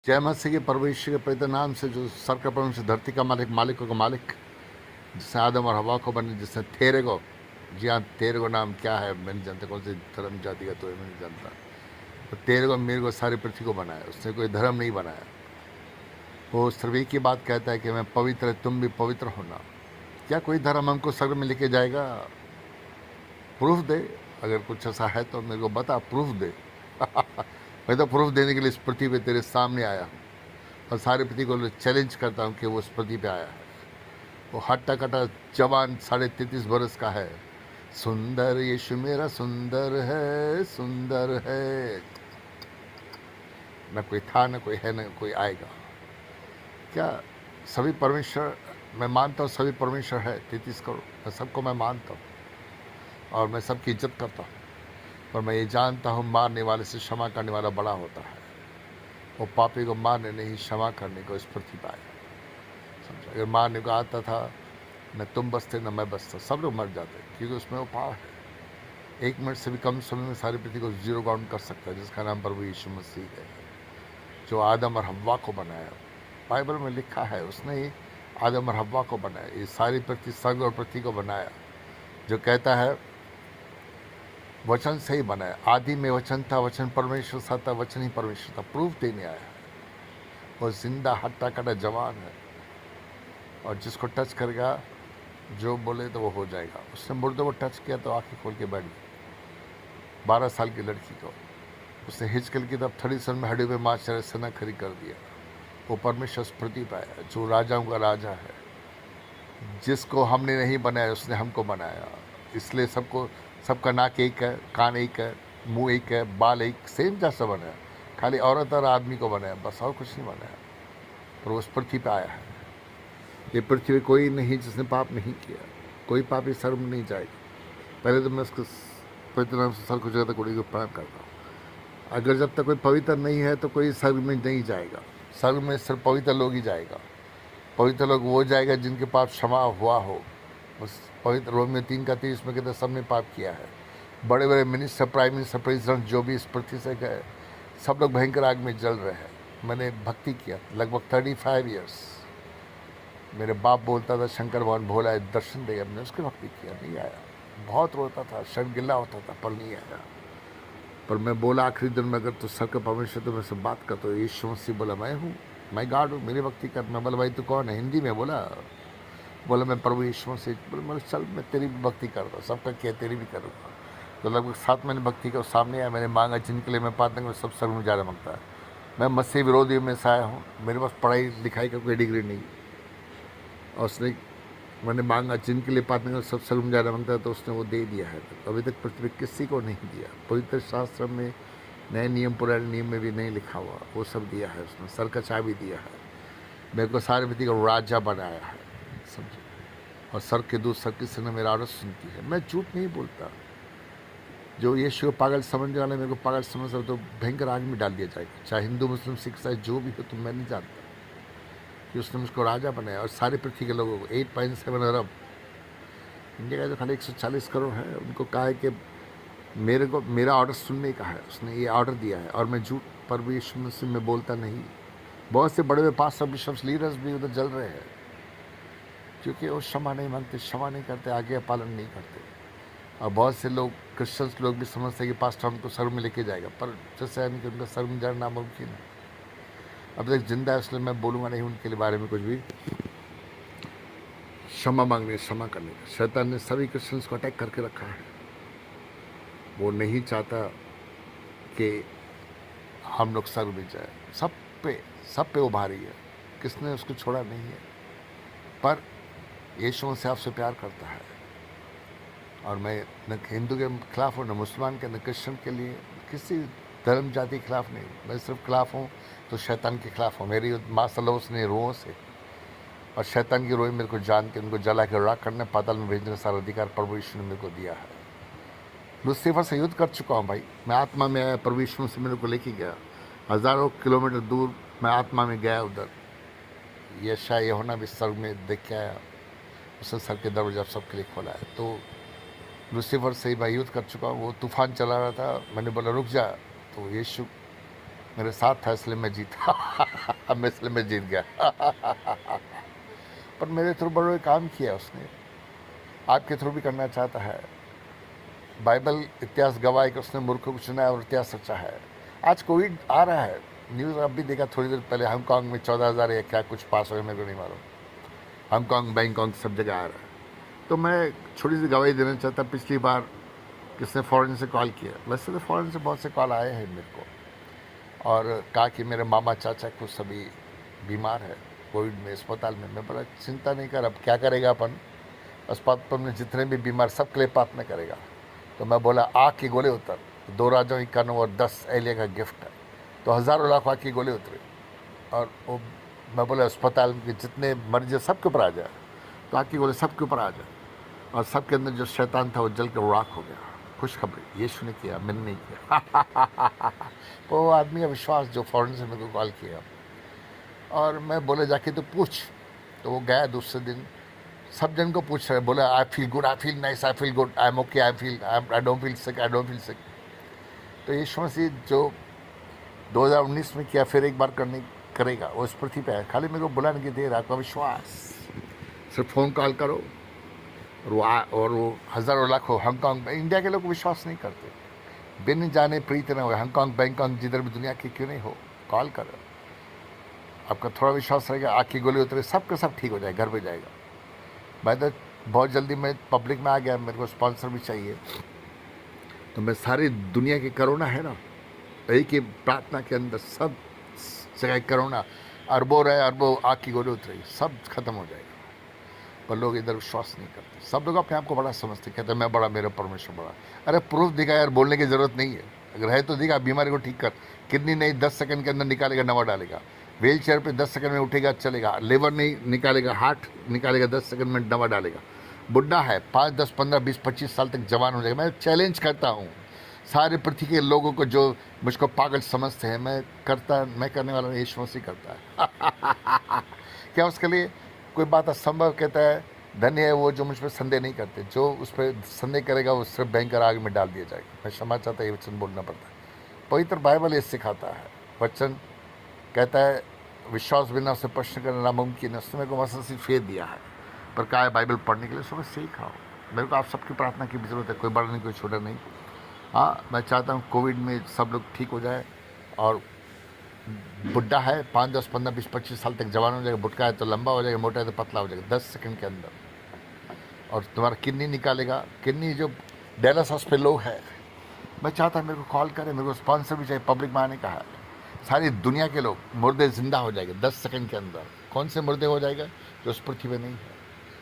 जय मसीह के प्रभु यीशु के पवित्र नाम से, जो सर का परम से धरती का मालिक, मालिकों का मालिक, जिसने आदम और हवा को बने, जिसने तेरे को, जी हाँ, तेरे को नाम क्या है मैं नहीं जानता, कौन सी धर्म जाति का तो मैं नहीं जानता, तो तेरे को मेरे को सारी पृथ्वी को बनाया। उसने कोई धर्म नहीं बनाया। वो सिर्फ एक ही बात कहता है कि मैं पवित्र, तुम भी पवित्र होना। क्या कोई धर्म हमको स्वर्ग में लेके जाएगा? प्रूफ दे। अगर कुछ ऐसा है तो मेरे को बता, प्रूफ दे। मैं तो प्रूफ देने के लिए इस पृथ्वी पे तेरे सामने आया हूँ और सारी पृथ्वी को चैलेंज करता हूँ कि वो इस पृथ्वी पे आया है। वो हट्टा कट्टा जवान 33.5 बरस का है। सुंदर यीशु मेरा सुंदर है, सुंदर है। न कोई था, न कोई है, न कोई आएगा। क्या सभी परमेश्वर, मैं मानता हूँ सभी परमेश्वर है, 33 करोड़, मैं सबको मैं मानता हूँ और मैं सबकी इज्जत करता हूँ। पर मैं ये जानता हूँ मारने वाले से क्षमा करने वाला बड़ा होता है। वो पापी को मारने नहीं, क्षमा करने को इस पृथ्वी पर आया। समझा? अगर मारने को आता था, न तुम बचते न मैं बचता, सब लोग मर जाते, क्योंकि उसमें वो पावर है। 1 मिनट से भी कम समय में सारी पृथ्वी को जीरो काउंट कर सकता है, जिसका नाम प्रभु यीशु मसीह है, जो आदम और हव्वा को बनाया। बाइबल में लिखा है उसने ही आदम और हव्वा को बनाया। ये सारी पृथ्वी, स्वर्ग और पृथ्वी को बनाया। जो कहता है वचन से ही बनाया। आदि में वचन था, वचन परमेश्वर सा था, वचन ही परमेश्वर था। प्रूफ देने आया है। वो जिंदा हट्टा कट्टा जवान है और जिसको टच करेगा, जो बोले तो वो हो जाएगा। उसने मुर्दे को टच किया तो आंखें खोल के बैठ गई। 12 साल की लड़की को उसने हिचकल की तब 37 में हड्डी पे मार चढ़े सना खरी कर दिया। वो परमेश्वर स्मृति पाया, जो राजाओं का राजा है, जिसको हमने नहीं बनाया उसने हमको बनाया। इसलिए सबका नाक एक है, कान एक है, मुंह एक है, बाल एक, सेम जैसा बनाया। खाली औरत और आदमी को बनाया, बस और कुछ नहीं बनाया। पर वो उस पृथ्वी पे आया है। ये पृथ्वी कोई नहीं जिसने पाप नहीं किया। कोई पापी स्वर्ग में नहीं जाएगा। पहले तो मैं उसको पवित्र नाम से सर को जगह कुड़ी को प्रणाम करता हूँ। अगर जब तक कोई पवित्र नहीं है तो कोई स्वर्ग में नहीं जाएगा। स्वर्ग में सिर्फ पवित्र लोग ही जाएगा। पवित्र लोग वो जाएगा जिनके पाप क्षमा हुआ हो। बस पवित्र रोमियो 3:30 में कहते सबने पाप किया है। बड़े बड़े मिनिस्टर, प्राइम मिनिस्टर, प्रेसिडेंट जो भी इस पृथ्वी से गए, सब लोग भयंकर आग में जल रहे हैं। मैंने भक्ति किया लगभग 35 ईयर्स। मेरे बाप बोलता था शंकर भगवान भोला है, दर्शन देगा। मैंने उसकी भक्ति किया, नहीं आया। बहुत रोता था, शर्मिंदा होता था, पर नहीं आया। पर मैं बोला आखिरी दिन में, अगर तो सर का परमेश्वर तो मैं से बात कर, तो यीशु मसीह बोला मैं हूँ, मैं गॉड हूँ, मेरी भक्ति कर। मैं बोला भाई तू कौन है? हिंदी में बोला मैं प्रभु यीशु मसीह। बोला चल मैं तेरी भी भक्ति करता हूँ, सबका किया तेरी भी करूँगा। तो लगभग 7 महीने भक्ति का सामने आया। मैंने मांगा जिनके लिए मैं पाता हूँ सब सर्व में जाना मांगता है। मैं मसीह विरोधी में से आया हूँ। मेरे पास पढ़ाई लिखाई का कोई डिग्री नहीं, और उसने मैंने मांगा जिनके लिए पाते हैं सब सर्व में जाना मांगता है, तो उसने वो दे दिया है। तो अभी तक पृथ्वी किसी को नहीं दिया। पवित्र शास्त्र में, नए नियम, पुराने नियम में भी नहीं लिखा हुआ, वो सब दिया है उसने। सर का चाबी दिया है। मेरे को सारी पृथ्वी का राजा बनाया है, समझे। और सर के दूध सर की ने मेरा आवाज़ सुनती है। मैं झूठ नहीं बोलता। जो यीशु को पागल समझने वाले मेरे को पागल समझ रहे, तो भयंकर आग में डाल दिया जाएगा। चाहे हिंदू, मुस्लिम, सिख, ईसाई जो भी हो, तो मैं नहीं जानता कि उसने मुझको राजा बनाया। और सारी पृथ्वी के लोगों को 8.7 अरब, इंडिया का जो खाली 140 करोड़ है, उनको कहा है कि मेरे को मेरा ऑर्डर सुनने का है। उसने ये ऑर्डर दिया है। और मैं झूठ पर भी यीशु मसीह में बोलता नहीं। बहुत से बड़े बड़े पास्टर, बिशप्स, लीडर्स भी उधर जल रहे हैं, क्योंकि वो क्षमा नहीं मांगते, क्षमा नहीं करते, आज्ञा पालन नहीं करते। और बहुत से लोग, क्रिश्चियंस लोग भी समझते हैं कि पास्टर हमको स्वर्ग में लेके जाएगा, पर जैसे है नहीं कि उनका स्वर्ग में जाना नामुमकिन है। अब तक जिंदा है, इसलिए मैं बोलूँगा नहीं उनके लिए बारे में कुछ भी। क्षमा मांगने, क्षमा करने का शैतान ने सभी क्रिश्चियंस को अटैक करके रखा है। वो नहीं चाहता कि हम लोग स्वर्ग में जाए। सब पे उभारी है, किसने उसको छोड़ा नहीं है। पर यीशु से आपसे प्यार करता है। और मैं न हिंदू के खिलाफ हूँ, न मुसलमान के, न क्रिश्चियन के लिए, किसी धर्म जाति के खिलाफ नहीं। मैं सिर्फ खिलाफ हूँ तो शैतान के खिलाफ हूँ। मेरी माँ सल्लल्लाहु उसने रूहों से और शैतान की रोएं मेरे को जान के उनको जला के राख करने, पाताल में भेजने का सारा अधिकार प्रभु यीशु ने मेरे को दिया है। लूसीफर से युद्ध कर चुका हूँ भाई। मैं आत्मा में आया, प्रभु यीशु से मेरे को लेके गया। हज़ारों किलोमीटर दूर मैं आत्मा में गया उधर। यशायाह यूहन्ना भी स्वर्ग में देख के आया। उसने सर के दरवाजा सबके लिए खोला है। तो लूसीफर से ही मैं युद्ध कर चुका हूँ। वो तूफान चला रहा था, मैंने बोला रुक जा, तो यीशु मेरे साथ था इसलिए मैं जीता मैं इसलिए मैं जीत गया पर मेरे थ्रू बड़े काम किया उसने, आपके थ्रू भी करना चाहता है। बाइबल इतिहास गवाह है कि उसने मूर्खों को चुना और इतिहास सच्चा है। आज कोविड आ रहा है, न्यूज़ अब भी देखा थोड़ी देर पहले, हांगकांग में 14,000 या क्या कुछ पास हुए, मेरे को नहीं मालूम। हांगकांग बैंकॉक सब जगह आ रहा है। तो मैं छोटी सी गवाही देना चाहता, पिछली बार किसने फ़ॉरेन से कॉल किया, वैसे तो फ़ॉरेन से बहुत से कॉल आए हैं मेरे को, और कहा कि मेरे मामा चाचा कुछ सभी बीमार है कोविड में अस्पताल में। मैं बोला चिंता नहीं कर, अब क्या करेगा अपन, अस्पताल में जितने भी बीमार सबके लिए प्रार्थना करेगा। तो मैं बोला आग के गोले उतर, 2 राजाओं की कर्न और 10 एलिया का गिफ्ट है। तो हज़ारों लाख आग के गोले उतरे, और वो मैं बोला अस्पताल के जितने मरीज सबके ऊपर आ जाए, तो आग के गोले सबके ऊपर आ जाए, और सबके अंदर जो शैतान था वो जल के राख हो गया। खुशखबरी यीशु ने किया, मैंने नहीं किया तो वो आदमी का विश्वास जो फ़ौरन से मेरे को कॉल किया, और मैं बोले जाके तो पूछ। तो वो गया दूसरे दिन, सब जन को पूछ रहे, बोला I feel good, I feel nice, I feel good, I am okay, I don't feel sick, I don't feel sick. तो यीशु मसीह जो 2019 में किया फिर एक बार करेगा, वो इस पृथ्वी पे है। खाली मेरे को बुलाने की देर, आपका विश्वास, सिर्फ फ़ोन कॉल करो, और वो हज़ारों लाखों हांगकांग में, इंडिया के लोग विश्वास नहीं करते, बिन जाने प्रीत न हो, हांगकांग बैंकॉक जिधर भी दुनिया की क्यों नहीं हो, कॉल करो, आपका थोड़ा विश्वास रहेगा, आँख की गोली उतरे, सब का सब ठीक हो जाएगा, घर पे जाएगा। मैं तो बहुत जल्दी मैं पब्लिक में आ गया, मेरे को स्पॉन्सर भी चाहिए, तो मैं सारी दुनिया की कोरोना है ना, एक ही प्रार्थना के अंदर सब जगह कोरोना, अरबों रहे, अरबों आँख की गोली उतरेगी, सब खत्म हो जाएगा। पर लोग इधर विश्वास नहीं करते, सब लोग अपने आप को बड़ा समझते, कहते हैं मैं बड़ा, मेरा परमेश्वर बड़ा। अरे प्रूफ दिखा यार, बोलने की ज़रूरत नहीं है, अगर है तो दिखा, बीमारी को ठीक कर। किडनी नहीं 10 सेकंड के अंदर निकालेगा, नवा डालेगा, व्हील चेयर पर 10 सेकंड में उठेगा चलेगा, लिवर नहीं निकालेगा, हार्ट निकालेगा 10 सेकंड में नवा डालेगा। बुढ़ा है 5, 10, 15, 20, 25 साल तक जवान हो जाएगा। मैं चैलेंज करता हूँ सारे पृथ्वी के लोगों को जो मुझको पागल समझते हैं, मैं करने वाला यीशु मसीह करता है क्या उसके लिए कोई बात असंभव, कहता है धन्य है वो जो मुझ पर संदेह नहीं करते, जो उस पर संदेह करेगा वो सिर्फ भयंकर आग में डाल दिया जाएगा। मैं क्षमा चाहता ये वचन बोलना पड़ता है, पवित्र बाइबल ये सिखाता है। वचन कहता है विश्वास बिना उससे प्रश्न करना नामुमकिन है। उसने मेरे को मसल से फेर दिया है, पर कहा है बाइबल पढ़ने के लिए, सुबह सीखाओ। मेरे को आप सबकी प्रार्थना की भी ज़रूरत है, कोई बड़ा नहीं कोई छोटा नहीं। हाँ, मैं चाहता हूँ कोविड में सब लोग ठीक हो जाए, और बुढ़ा है 5, 10, 15, 20, 25 साल तक जवान हो जाएगा, बुढ़का है तो लंबा हो जाएगा, मोटा है तो पतला हो जाएगा 10 सेकंड के अंदर, और तुम्हारा किडनी निकालेगा। किडनी जो डायलिसिस पे लोग है, मैं चाहता हूँ मेरे को कॉल करें, मेरे को स्पॉन्सर भी चाहिए, पब्लिक में आने का है। सारी दुनिया के लोग मुर्दे जिंदा हो जाएंगे 10 सेकंड के अंदर। कौन से मुर्दे हो जाएगा? जो उस पृथ्वी में नहीं है।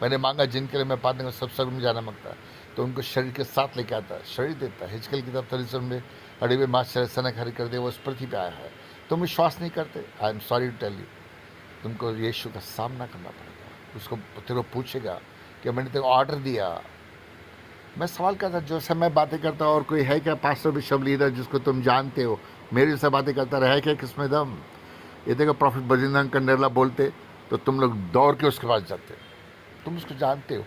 मैंने मांगा जिनके लिए मैं प्रार्थना कर सब स्वर्ग में जाना मांगता है, तो उनको शरीर के साथ लेके आता है, शरीर देता है। हिजकेल की किताब 33 में अड़े हुए माँ सनक हरी कर दे, वो उस पृथ्वी पे आया है। तुम विश्वास नहीं करते, I am sorry to tell you, तुमको यीशु का सामना करना पड़ेगा। उसको तेरे को पूछेगा कि मैंने तेरे को ऑर्डर दिया। मैं सवाल करता, जो से मैं बातें करता हूँ, और कोई है क्या पास्टर बिशप लीडर जिसको तुम जानते हो मेरे से बातें करता रहे क्या, किसमें दम? ये देखो प्रॉफिट बजिंदर कंडेला बोलते तो तुम लोग दौड़ के उसके पास जाते, तुम उसको जानते हो।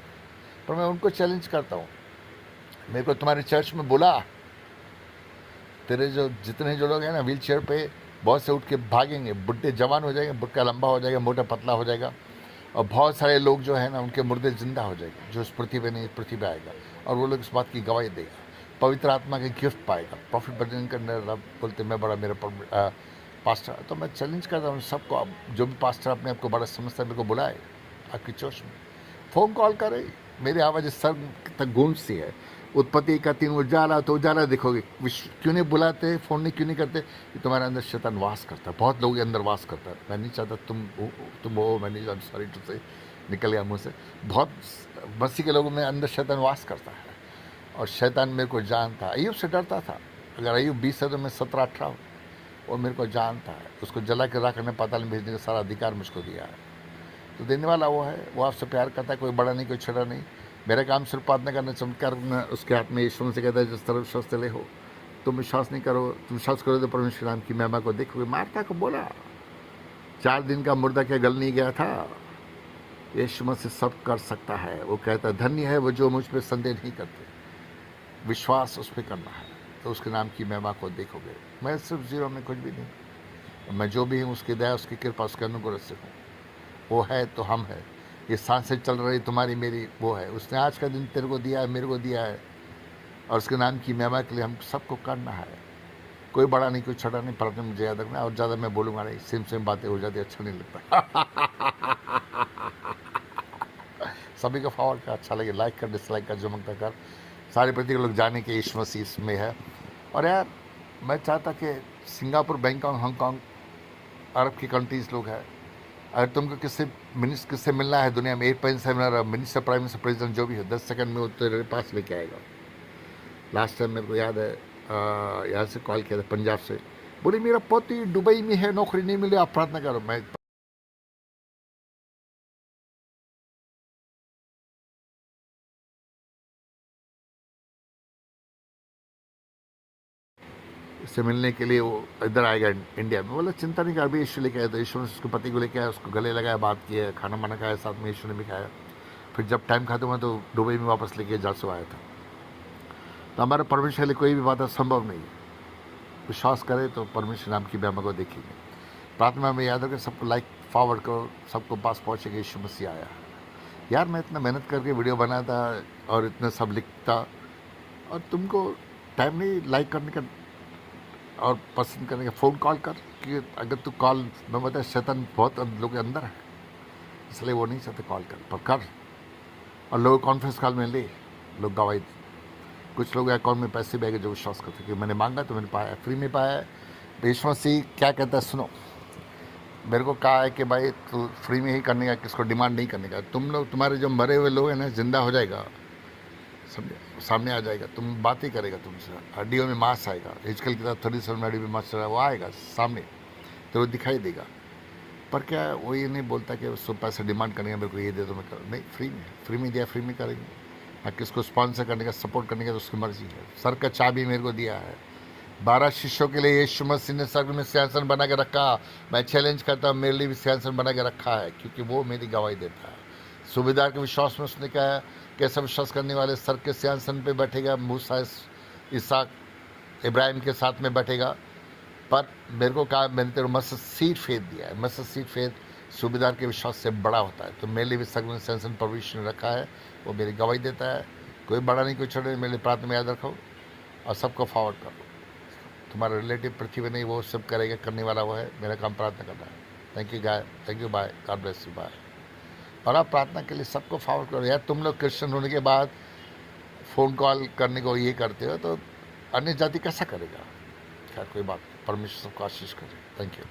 पर मैं उनको चैलेंज करता हूँ, मेरे को तुम्हारे चर्च में बुला, तेरे जो जितने जो लोग हैं ना व्हील चेयर पे बहुत से उठ के भागेंगे, बुढ़े जवान हो जाएंगे, बुढ़का लंबा हो जाएगा, मोटा पतला हो जाएगा, और बहुत सारे लोग जो है ना उनके मुर्दे जिंदा हो जाएंगे, जो इस पृथ्वी पे नहीं इस पृथ्वी पे आएगा, और वो लोग इस बात की गवाही देगा, पवित्र आत्मा के गिफ्ट पाएगा। प्रॉफिट बजन कंडेला बोलते मैं बड़ा, मेरा पास्टर। तो मैं चैलेंज करता हूँ सबको, अब जो भी पास्टर अपने आपको बड़ा समझता है मेरे को बुलाए आपकी चर्च में, फ़ोन कॉल करे, मेरी आवाज़ सर तक गूंजती है। उत्पत्ति का 3 उजाला तो उजाला देखोगे। क्यों नहीं बुलाते, फ़ोन नहीं क्यों नहीं करते? कि तुम्हारे अंदर शैतान वास करता है, बहुत लोगों के अंदर वास करता है। मैं नहीं चाहता तुम हो, मैं नहीं, सॉरी टू से निकल गया मुँह से। बहुत मसीह के लोगों में अंदर शैतान वास करता है, और शैतान मेरे को जानता है। अय्यूब से डरता था, अगर अय्यूब 20 है तो मैं 17-18 हूँ। वो मेरे को जानता है, उसको जला के राख ने पाताल में भेजने का सारा अधिकार मुझको दिया है। तो देने वाला वो है, वो आपसे प्यार करता है, कोई बड़ा नहीं कोई छोटा नहीं। मेरा काम सिर्फ प्रार्थना करना, चमत्कार करना। उसके हाथ में यीशु से कहता है जिस तरह विश्वास ले हो। तुम विश्वास नहीं करो, तुम विश्वास करो तो परमेश्वर नाम की महिमा को देखोगे। मार्था को बोला 4 दिन का मुर्दा क्या गल नहीं गया था? यीशु मसीह सब कर सकता है। वो कहता है धन्य है वो जो मुझ पर संदेह नहीं करते। विश्वास उस पर करना है तो उसके नाम की महिमा को देखोगे। मैं सिर्फ जीरो में कुछ भी नहीं, मैं जो भी हूँ उसकी दया, उसकी कृपा, उसके अनुग्रह से हूँ। वो है तो हम है। ये सांसें चल रही तुम्हारी मेरी, वो है। उसने आज का दिन तेरे को दिया है, मेरे को दिया है, और उसके नाम की महिमा के लिए हम सबको करना है। कोई बड़ा नहीं, कोई छोटा नहीं, पर मुझे याद रखना। और ज़्यादा मैं बोलूँगा नहीं, सेम बातें हो जाती, अच्छा नहीं लगता। सभी को फॉरवर्ड कर, अच्छा लगे लाइक कर, डिसलाइक कर, जो मंगता कर। सारे प्रति लोग जाने के यीशु मसीह इसमें है। और यार मैं चाहता कि सिंगापुर, बैंकॉक, हांगकांग, अरब की कंट्रीज लोग हैं, अगर तुमको किससे मिलना है दुनिया में, 8.7 मिनिस्टर, प्राइम मिनिस्टर, प्रेसिडेंट जो भी है, 10 सेकंड में वो तेरे पास लेके आएगा। लास्ट टाइम मेरे को याद है, यहाँ से कॉल किया था पंजाब से, बोले मेरा पति दुबई में है, नौकरी नहीं मिली, आप प्रार्थना करो। मैं इससे मिलने के लिए वो इधर आएगा इंडिया में। बोला चिंता नहीं कर, अभी यीशु लेके आया। तो यीशु ने उसके पति को लेके आया, उसको गले लगाया, बात की है, खाना वाना खाया, साथ में यीशु ने भी खाया। फिर जब टाइम खत्म हुआ तो दुबई में वापस लेके जहाँ से आया था। तो हमारे परमेश्वर के लिए कोई भी बात संभव नहीं है। विश्वास करे तो परमेश्वर नाम की महिमा को देखेंगे। प्रार्थना में याद रखें, सबको लाइक फॉरवर्ड करो, सबको पास पहुँचेगा यीशु मसीह आया। यार मैं इतना मेहनत करके वीडियो बनाता और इतना सब लिखता, और तुमको टाइम नहीं लाइक करने का और पसंद करने का। फ़ोन कॉल कर, कि अगर तू कॉल, मैं बता, शैतान बहुत लोग के अंदर है, इसलिए वो नहीं चाहते कॉल कर, पर कर। और लोग कॉन्फ्रेंस कॉल में ले, लोग गवाही दे। कुछ लोग अकाउंट में पैसे भी आएंगे जो विश्वास करते कि मैंने मांगा तो मैंने पाया, फ्री में पाया है। यीशु मसीह क्या कहता है सुनो, मेरे को कहा है कि भाई तू फ्री में ही करने का, किसको डिमांड नहीं करने का। तुम लोग, तुम्हारे जो मरे हुए लोग हैं ना, जिंदा हो जाएगा, समझे, सामने आ जाएगा, तुम बात ही करेगा तुमसे, हड्डियों में मांस आएगा। हिजकल की तरह 37 हड्डी में मांस चला, वो आएगा सामने, तो वो दिखाई देगा। पर क्या वो ये नहीं बोलता कि उसको पैसे डिमांड करने का, मेरे को ये दे दो मैं कर, नहीं, फ्री में दिया, फ्री में करेंगे। हाँ, किसको स्पॉन्सर करने का, सपोर्ट करने का, तो उसकी मर्जी है। सर का चाबी मेरे को दिया है। 12 शिष्यों के लिए यीशु मसीह ने स्वर्ग में सिंहासन बना के रखा। मैं चैलेंज करता हूँ, मेरे लिए भी सिंहासन बना के रखा है, क्योंकि वो मेरी गवाही देता है। सूबेदार के विश्वास में उसने कहा, कैसा विश्वास करने वाले सर के सिंहासन पे बैठेगा, मूसा, इसहाक, इब्राहिम के साथ में बैठेगा। पर मेरे को कहा, मैंने तेरे मस्जिद सीट फेद दिया है। मस्जिद सीट फेद सूबेदार के विश्वास से बड़ा होता है। तो मेरे लिए भी स्वर्ग में सिंहासन परमेश्वर ने रखा है, वो मेरी गवाही देता है। कोई बड़ा नहीं, कोई छोटा नहीं, मेरे लिए प्रार्थना में याद रखो और सबको फॉरवर्ड करो। तुम्हारा रिलेटिव पृथ्वी नहीं, वो सब करेगा, करने वाला वो है। मेरा काम प्रार्थना करना है। Thank you guy, thank you, bye, God bless you, bye. और आप प्रार्थना के लिए सबको फॉरवर्ड करो। यार तुम लोग क्रिश्चियन होने के बाद फ़ोन कॉल करने को ये करते हो, तो अन्य जाति कैसा करेगा? खैर कोई बात नहीं, परमेश्वर सबको आशीष करे। Thank you.